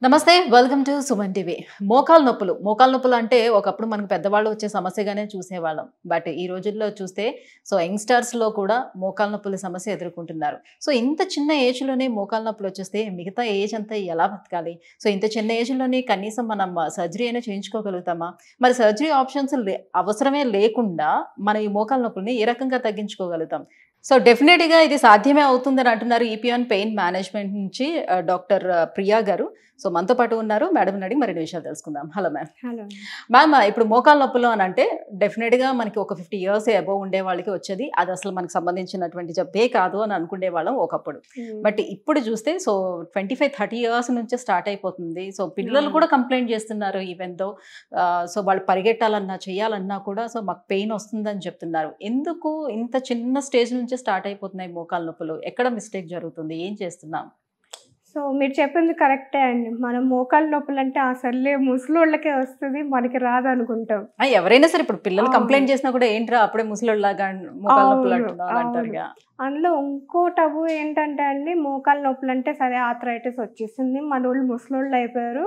నమస్తే welcome to Suman TV. మోకాలు నొప్పులు అంటే ఒకప్పుడు మనకు పెద్దవాళ్ళు వచ్చే సమస్యగానే చూసేవాళ్ళం. బట్ ఈ రోజుల్లో చూస్తే యంగ్‌స్టర్స్‌లో కూడా మోకాలు నొప్పుల సమస్య ఎదుర్కొంటున్నారు. ఇంత చిన్న ఏజ్‌లోనే మోకాలు నొప్పులు వచ్చేస్తే మిగతా ఏజ్ అంతా ఎలా బతకాలి? ఇంత చిన్న ఏజ్‌లోనే కనీసం మనం సర్జరీ అయినా చేయించుకోగలుగుతామా? మరి సర్జరీ ఆప్షన్స్ అవసరమే లేకుండా మనం ఈ మోకాలు నొప్పుల్ని ఏ రకంగా తగ్గించుకోగలుగుతాం? డెఫినెట్‌గా ఇది సాధ్యమే అవుతుందని అంటున్నారు ఈపీఆన్ పెయిన్ మేనేజ్మెంట్ నుంచి డాక్టర్ ప్రియా గారు. మనతో పాటు ఉన్నారు. మేడంని అడిగి మరిన్ని విషయాలు తెలుసుకుందాం. Hello ma'am. హలో. మ్యామ్, ఇప్పుడు మోకాలు నొప్పులు అని అంటే డెఫినెట్‌గా మనకి ఒక 50 ఇయర్స్ అబోవ్ ఉండే వాళ్ళకి వచ్చేది. అది అసలు మనకు సంబంధించినటువంటి జబ్బే కాదు అని అనుకునేవాళ్ళం ఒకప్పుడు. బట్ ఇప్పుడు చూస్తే 25, 30 ఇయర్స్ నుంచే స్టార్ట్ అయిపోతుంది. పిల్లలు కూడా కంప్లైంట్ చేస్తున్నారు. ఈవెన్ దో వాళ్ళు పరిగెట్టాలన్నా, చేయాలన్నా కూడా మాకు పెయిన్ వస్తుందని చెప్తున్నారు. ఎందుకు ఇంత చిన్న స్టేజ్ నుంచే స్టార్ట్ అయిపోతున్నాయి మోకాలు నొప్పులు? ఎక్కడ మిస్టేక్ జరుగుతుంది? ఏం చేస్తున్నాం? మీరు చెప్పింది కరెక్టే అండి. మనం మోకాలు నొప్పులంటే సర్లే ముసలోళ్ళకే వస్తది, మనకి రాదనుకుంటాం. ఎవరైనా సరే ఇప్పుడు పిల్లలు కంప్లైంట్ చేసినా కూడా ఏంట్రా అప్పుడే ముసలోళ్ళలాగా మోకాలు నొప్పులు అంటున్నావు అంటారుగా. అందులో ఇంకో టబు ఏంటంటే అండి, మోకాలు నొప్పులంటే సరే ఆర్థరైటిస్ వచ్చేసింది, మనోళ్ళు ముసలోళ్ళు అయిపోయారు,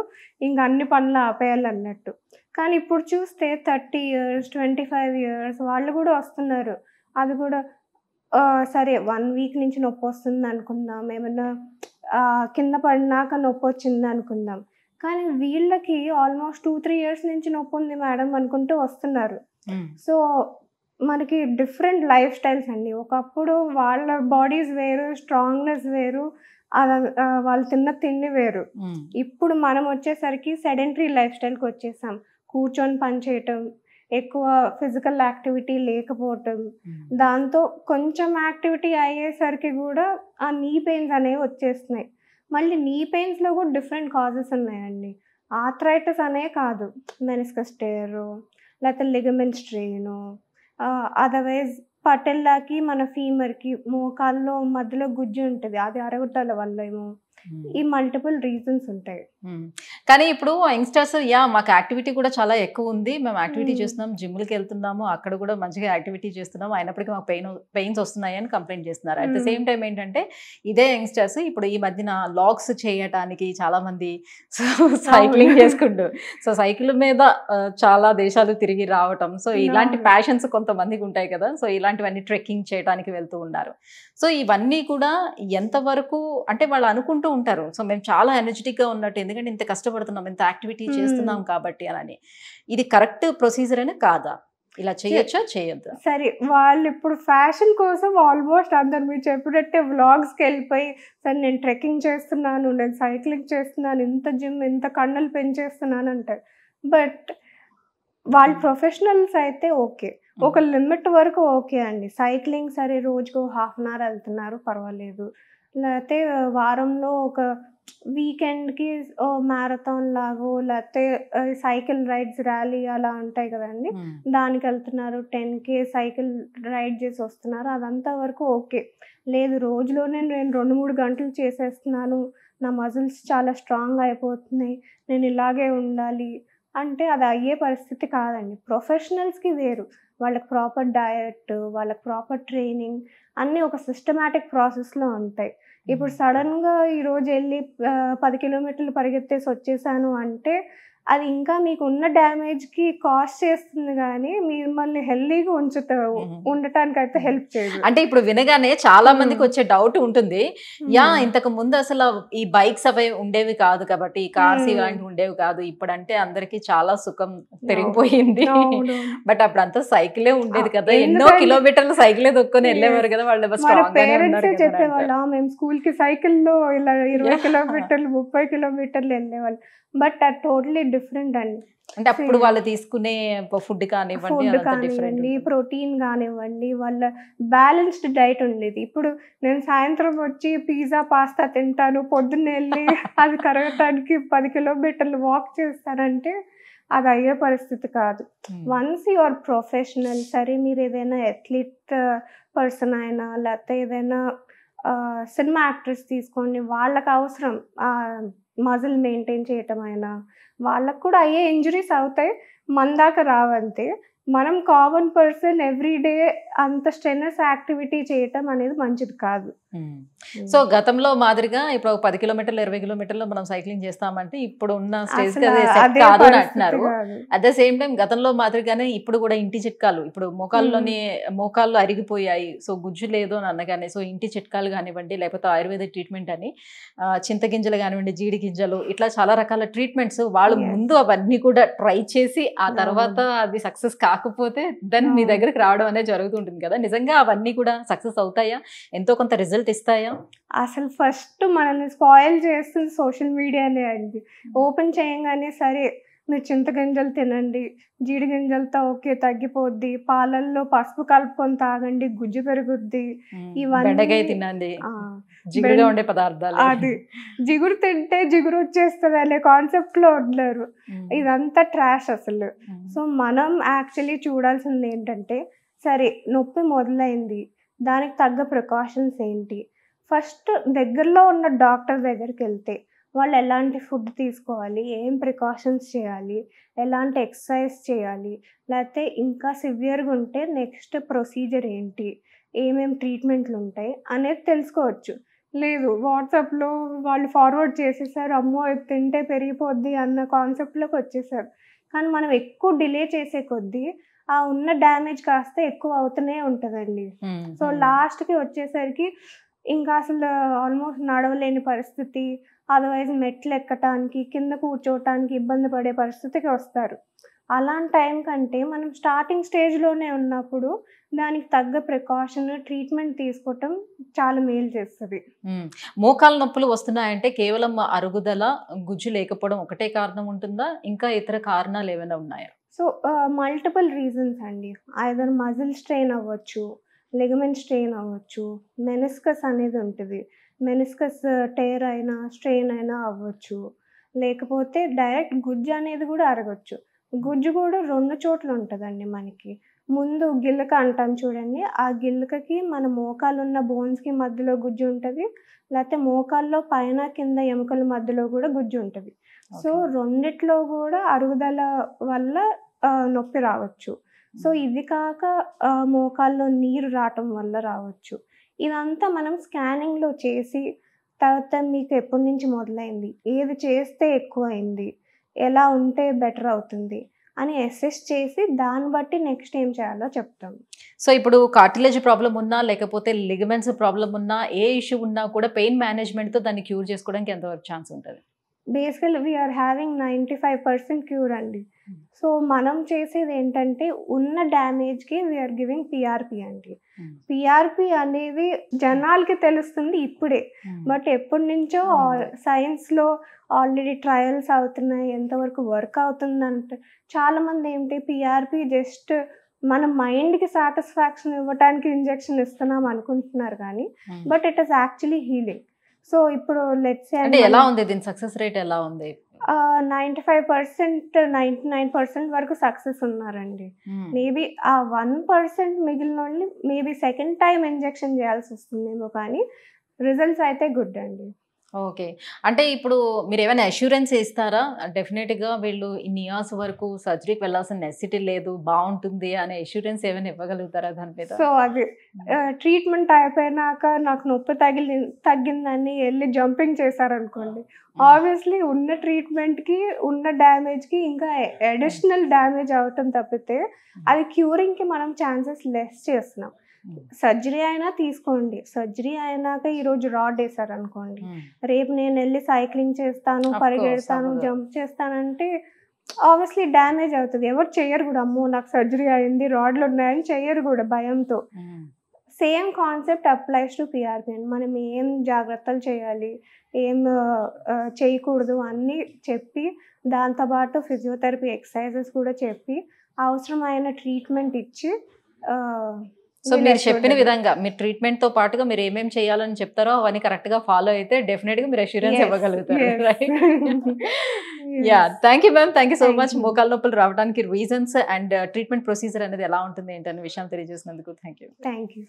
ఇంక అన్ని పనులు ఆపేయాలన్నట్టు. కానీ ఇప్పుడు చూస్తే 30 ఇయర్స్, 25 ఇయర్స్ వాళ్ళు కూడా వస్తున్నారు. అది కూడా సరే 1 వీక్ నుంచి నొప్పొస్తుంది అనుకుందాం, ఏమన్నా కింద పడినాక నొప్పొచ్చింది అనుకుందాం. కానీ వీళ్ళకి ఆల్మోస్ట్ 2, 3 ఇయర్స్ నుంచి నొప్పుంది మేడం అనుకుంటూ వస్తున్నారు. సో మనకి డిఫరెంట్ లైఫ్ స్టైల్స్ అండి. ఒకప్పుడు వాళ్ళ బాడీస్ వేరు, స్ట్రాంగ్‌నెస్ వేరు, వాళ్ళు తిన్న తిండి వేరు. ఇప్పుడు మనం వచ్చేసరికి సెడెంటరీ లైఫ్ స్టైల్‌కి వచ్చేసాం. కూర్చొని పని చేయటం, ఎక్కువ ఫిజికల్ యాక్టివిటీ లేకపోవటం, దాంతో కొంచెం యాక్టివిటీ అయ్యేసరికి కూడా ఆ నీ పెయిన్స్ అనేవి వచ్చేస్తున్నాయి. మళ్ళీ నీ పెయిన్స్‌లో కూడా డిఫరెంట్ కాజెస్ ఉన్నాయండి. ఆర్థరైటిస్ అనే కాదు, మెనిస్కస్ టేరు, లేకపోతే లిగమెంట్ స్ట్రెయిను, అదర్వైజ్ పటెల్లాకి, మన ఫీమర్‌కి మోకాల్లో మధ్యలో గుజ్జు ఉంటది, అది అరగటాల వల్లేమో, ఈ మల్టిపుల్ రీజన్స్ ఉంటాయి. కానీ ఇప్పుడు యంగ్‌స్టర్స్ మాకు యాక్టివిటీ కూడా చాలా ఎక్కువ ఉంది, మేము యాక్టివిటీ చేస్తున్నాం, జిమ్‌లకి వెళ్తున్నాము, అక్కడ కూడా మంచిగా యాక్టివిటీ చేస్తున్నాము, అయినప్పటికీ మాకు పెయిన్స్ వస్తున్నాయి అని కంప్లైంట్ చేస్తున్నారు. అట్ ద సేమ్ టైం ఏంటంటే ఇదే యంగ్‌స్టర్స్ ఇప్పుడు ఈ మధ్యన లాగ్స్ చేయటానికి చాలా మంది సైక్లింగ్ చేసుకుంటూ సైకిల్ మీద చాలా దేశాలు తిరిగి రావటం, ఇలాంటి ప్యాషన్స్ కొంతమందికి ఉంటాయి కదా. ఇలాంటివన్నీ ట్రెక్కింగ్ చేయడానికి వెళ్తూ ఉన్నారు. ఇవన్నీ కూడా ఎంతవరకు అంటే వాళ్ళు అనుకుంటూ ఉంటారు మేము చాలా ఎనర్జెటిక్ గా ఉన్నట్టు, ఎందుకంటే ఇంత కష్టపడుతున్నాం, ఇంత యాక్టివిటీ చేస్తున్నాం కాబట్టి అని. ఇది కరెక్ట్ ప్రొసీజర్ అయినా కాదా? ఇలా చేయొచ్చా, చేయొద్దా? సరే, వాళ్ళు ఇప్పుడు ఫ్యాషన్ కోసం ఆల్మోస్ట్ అందరు మీరు చెప్పినట్టే వ్లాగ్స్కి వెళ్ళిపోయి సరే నేను ట్రెక్కింగ్ చేస్తున్నాను, నేను సైక్లింగ్ చేస్తున్నాను, ఇంత జిమ్, ఇంత కండలు పెంచేస్తున్నాను అంటారు. బట్ వాళ్ళు ప్రొఫెషనల్స్ అయితే ఓకే, ఒక లిమిట్ వరకు ఓకే అండి. సైక్లింగ్ సరే రోజుకు 1/2 అవర్ వెళ్తున్నారు, పర్వాలేదు. లేకపోతే వారంలో ఒక వీకెండ్కి మ్యారథాన్ లాగో, లేకపోతే సైకిల్ రైడ్స్, ర్యాలీ అలా ఉంటాయి కదండి, దానికి వెళ్తున్నారు, 10K సైకిల్ రైడ్ చేసి వస్తున్నారు, అదంతా వరకు ఓకే. లేదు రోజులోనే నేను 2-3 గంటలు చేసేస్తున్నాను, నా మజిల్స్ చాలా స్ట్రాంగ్ అయిపోతున్నాయి, నేను ఇలాగే ఉండాలి అంటే అది అయ్యే పరిస్థితి కాదండి. ప్రొఫెషనల్స్కి వేరు, వాళ్ళకి ప్రాపర్ డయట్, వాళ్ళకి ప్రాపర్ ట్రైనింగ్ అన్నీ ఒక సిస్టమాటిక్ ప్రాసెస్లో ఉంటాయి. ఇప్పుడు సడన్గా ఈరోజు వెళ్ళి 10 కిలోమీటర్లు పరిగెత్తేసి వచ్చేసాను అంటే అది ఇంకా మీకు ఉన్న డ్యామేజ్కి కాస్ట్ చేస్తుంది, కానీ మిమ్మల్ని హెల్దీగా ఉండటానికి అయితే హెల్ప్ చేయదు. అంటే ఇప్పుడు వినగానే చాలా మందికి వచ్చే డౌట్ ఉంటుంది, ఇంతకు ముందు అసలు ఈ బైక్స్ అవి ఉండేవి కాదు కాబట్టి, ఈ కార్స్ ఇలాంటివి ఉండేవి కాదు, ఇప్పుడంటే అందరికి చాలా సుఖం పెరిగిపోయింది, బట్ అప్పుడు అంతా సైకిలే ఉండేది కదా, ఎన్నో కిలోమీటర్లు సైకిలే దొక్కుని వెళ్ళేవారు కదా, వాళ్ళు పేరెంట్సే చెప్పేవాళ్ళు మేము స్కూల్కి సైకిల్లో ఇలా 20 కిలోమీటర్లు 30 కిలోమీటర్లు వెళ్ళేవాళ్ళు. బట్ అది టోటలీ డిఫరెంట్ అండి. అంటే అప్పుడు వాళ్ళు తీసుకునే ఫుడ్ కానివ్వండి, ప్రోటీన్ కానివ్వండి, వాళ్ళ బ్యాలెన్స్డ్ డైట్ ఉండేది. ఇప్పుడు నేను సాయంత్రం వచ్చి పిజ్జా పాస్తా తింటాను, పొద్దున్న వెళ్ళి అది కరగటానికి 10 కిలోమీటర్లు వాక్ చేస్తానంటే అది అయ్యే పరిస్థితి కాదు. వన్స్ యు ఆర్ ప్రొఫెషనల్, సరే మీరు ఏదైనా అథ్లీట్ పర్సన్ అయినా, లేకపోతే ఏదైనా సినిమా యాక్ట్రెస్ తీసుకోండి, వాళ్ళకి అవసరం మజిల్ మెయింటైన్ చేయటం అయినా, వాళ్ళకు కూడా అయ్యే ఇంజరీస్ అవుతాయి, మన దాకా రావంతే. మనం కామన్ పర్సన్ ఎవ్రీడే అంత స్ట్రెనస్ యాక్టివిటీ చేయటం అనేది మంచిది కాదు. సో గతంలో మాదిరిగా ఇప్పుడు 10 కిలోమీటర్లు 20 కిలోమీటర్లు మనం సైక్లింగ్ చేస్తామంటే ఇప్పుడు ఉన్న స్టేజ్ అదే కాదు అని పరిస్థితి అంటున్నారు. కాదు. అట్ ద సేమ్ టైం గతంలో మాదిరిగానే ఇప్పుడు కూడా ఇంటి చిట్కాలు, ఇప్పుడు మోకాళ్ళు అరిగిపోయాయి, సో గుజ్జు లేదు అని అనగానే సో ఇంటి చిట్కాలు కానివ్వండి, లేకపోతే ఆయుర్వేద ట్రీట్మెంట్ అని చింతగింజలు కానివ్వండి, జీడి గింజలు, ఇట్లా చాలా రకాల ట్రీట్మెంట్స్ వాళ్ళు ముందు అవన్నీ కూడా ట్రై చేసి ఆ తర్వాత అది సక్సెస్ కాకపోతే దెన్ మీ దగ్గరికి రావడం అనేది జరుగుతుంటుంది కదా. నిజంగా అవన్నీ కూడా సక్సెస్ అవుతాయా? ఎంతో కొంత రిజల్ట్ ఇస్తాయా? అసలు ఫస్ట్ మనల్ని స్పాయిల్ చేస్తుంది సోషల్ మీడియానే అండి. ఓపెన్ చేయగానే సరే మీరు చింతగింజలు తినండి, జీడి గింజలతో ఓకే తగ్గిపోద్ది, పాలల్లో పసుపు కలుపుకొని తాగండి గుజ్జు పెరుగుద్ది, బెండకాయ తినండి, జిగురుగా ఉండే పదార్థాలు, అది జిగురు తింటే జిగురు వచ్చేస్తుంది అనే కాన్సెప్ట్ లో ఉండలేరు. ఇదంతా ట్రాష్ అసలు. సో మనం యాక్చువల్లీ చూడాల్సింది ఏంటంటే, సరే నొప్పి మొదలైంది, దానికి తగ్గ ప్రికాషన్స్ ఏంటి, ఫస్ట్ దగ్గరలో ఉన్న డాక్టర్ దగ్గరికి వెళ్తే వాళ్ళు ఎలాంటి ఫుడ్ తీసుకోవాలి, ఏం ప్రికాషన్స్ చేయాలి, ఎలాంటి ఎక్సర్సైజ్ చేయాలి, లేకపోతే ఇంకా సివియర్గా ఉంటే నెక్స్ట్ ప్రొసీజర్ ఏంటి, ఏమేమి ట్రీట్మెంట్లు ఉంటాయి అనేది తెలుసుకోవచ్చు. లేదు వాట్సాప్లో వాళ్ళు ఫార్వర్డ్ చేసేసారు, అమ్మో ఇది తింటే పెరిగిపోద్ది అన్న కాన్సెప్ట్లోకి వచ్చేసారు. కానీ మనం ఎక్కువ డిలే చేసే కొద్దీ ఆ ఉన్న డ్యామేజ్ కాస్త ఎక్కువ అవుతూనే ఉంటుందండి. సో లాస్ట్కి వచ్చేసరికి ఇంకా అసలు ఆల్మోస్ట్ నడవలేని పరిస్థితి, అదర్వైజ్ మెట్లు ఎక్కటానికి కింద కూర్చోవటానికి ఇబ్బంది పడే పరిస్థితికి వస్తారు. అలాంటి టైం కంటే మనం స్టార్టింగ్ స్టేజ్లోనే ఉన్నప్పుడు దానికి తగ్గ ప్రికాషన్ ట్రీట్మెంట్ తీసుకోవటం చాలా మేలు చేస్తుంది. మోకాలు నొప్పులు వస్తున్నాయంటే కేవలం అరుగుదల, గుజ్జు లేకపోవడం ఒకటే కారణం ఉంటుందా, ఇంకా ఇతర కారణాలు ఏమైనా ఉన్నాయా? సో మల్టిపుల్ రీజన్స్ అండి. ఐదర్ మజిల్ స్ట్రెయిన్ అవ్వచ్చు, లిగమెంట్ స్ట్రెయిన్ అవ్వచ్చు, మెనిస్కస్ అనేది ఉంటుంది, మెనిస్కస్ టేర్ అయినా స్ట్రెయిన్ అయినా అవ్వచ్చు, లేకపోతే డైరెక్ట్ గుజ్జు అనేది కూడా అరగచ్చు. గుజ్జు కూడా 2 చోట్ల ఉంటుందండి మనకి. ముందు గిల్లక అంటాం చూడండి, ఆ గిల్లకకి మన మోకాలు ఉన్న బోన్స్కి మధ్యలో గుజ్జు ఉంటుంది, లేకపోతే మోకాల్లో పైన కింద ఎముకల మధ్యలో కూడా గుజ్జు ఉంటుంది. సో రెండిట్లో కూడా అరుగుదల వల్ల నొప్పి రావచ్చు. సో ఇది కాక మోకాల్లో నీరు రావటం వల్ల రావచ్చు. ఇదంతా మనం స్కానింగ్లో చేసి తర్వాత మీకు ఎప్పటి నుంచి మొదలైంది, ఏది చేస్తే ఎక్కువైంది, ఎలా ఉంటే బెటర్ అవుతుంది అని అసెస్ చేసి దాన్ని బట్టి నెక్స్ట్ ఏం చేయాలో చెప్తాం. సో ఇప్పుడు కార్టిలేజ్ ప్రాబ్లం ఉన్నా లేకపోతే లిగమెంట్స్ ప్రాబ్లం ఉన్నా ఏ ఇష్యూ ఉన్నా కూడా పెయిన్ మేనేజ్మెంట్తో దాన్ని క్యూర్ చేసుకోవడానికి ఎంతవరకు ఛాన్స్ ఉంటుంది? బేసికల్ వీఆర్ హ్యావింగ్ 95% క్యూర్ అండి. సో మనం చేసేది ఏంటంటే ఉన్న డ్యామేజ్కి వీఆర్ గివింగ్ పిఆర్పి అండి. పిఆర్పి అనేది జనాలకి తెలుస్తుంది ఇప్పుడే, బట్ ఎప్పటి నుంచో సైన్స్లో ఆల్రెడీ ట్రయల్స్ అవుతున్నాయి, ఎంతవరకు వర్క్ అవుతుందంటే చాలామంది ఏంటి పిఆర్పి జస్ట్ మన మైండ్కి సాటిస్ఫాక్షన్ ఇవ్వడానికి ఇంజెక్షన్ ఇస్తున్నాం అనుకుంటున్నారు కానీ but it is actually healing. So ఇప్పుడు లెట్స్ సే అంటే ఎలా ఉంది దీని సక్సెస్ రేట్ ఎలా ఉంది? 95% 99% వరకు సక్సెస్ ఉన్నారండి. మేబీ ఆ 1% మిగిలిన వాళ్ళు మేబీ సెకండ్ టైం ఇంజెక్షన్ చేయాల్సి వస్తుందేమో, కానీ రిజల్ట్స్ అయితే గుడ్ అండి. ఓకే. అంటే ఇప్పుడు మీరు ఏమైనా అష్యూరెన్స్ ఇస్తారా, డెఫినెట్గా వీళ్ళు ఇన్ని ఇయర్స్ వరకు సర్జరీకి వెళ్ళాల్సిన నెసిటీ లేదు, బాగుంటుంది అనే అష్యూరెన్స్ ఏమైనా ఇవ్వగలుగుతారా దాని మీద? సో అది ట్రీట్మెంట్ అయిపోయినాక నాకు నొప్పి తగ్గిందని వెళ్ళి జంపింగ్ చేశారనుకోండి, ఆబ్వియస్లీ ఉన్న ట్రీట్మెంట్కి ఉన్న డ్యామేజ్కి ఇంకా అడిషనల్ డ్యామేజ్ అవటం తప్పితే అది క్యూరింగ్కి మనం ఛాన్సెస్ లెస్ చేస్తున్నాం. సర్జరీ అయినా తీసుకోండి, సర్జరీ అయినాక ఈరోజు రాడ్ వేసారు అనుకోండి, రేపు నేను వెళ్ళి సైక్లింగ్ చేస్తాను, పరిగెడతాను, జంప్ చేస్తానంటే ఆబ్వియస్లీ డ్యామేజ్ అవుతుంది. ఎవరు చెయ్యరు కూడా, అమ్మో నాకు సర్జరీ అయింది రాడ్లు ఉన్నాయని చెయ్యరు కూడా భయంతో. Same concept applies to PRP అండి. మనం ఏం జాగ్రత్తలు చేయాలి, ఏం చేయకూడదు అన్నీ చెప్పి, దాంతోపాటు ఫిజియోథెరపీ ఎక్సర్సైజెస్ కూడా చెప్పి అవసరమైన ట్రీట్మెంట్ ఇచ్చి సో మీరు చెప్పిన విధంగా మీరు ట్రీట్మెంట్ తో పాటుగా మీరు ఏమేమి చేయాలని చెప్తారో అవన్నీ కరెక్ట్ గా ఫాలో అయితే డెఫినెట్ గా మీరు అష్యూరెన్స్ ఇవ్వగలుగుతారు. Yeah, thank you ma'am, thank you so much. మోకాళ్ళ నొప్పులు రావడానికి రీజన్స్ అండ్ ట్రీట్మెంట్ ప్రొసీజర్ అనేది ఎలా ఉంటుంది ఏంటనే విషయం తెలియజేసినందుకు థ్యాంక్ యూ.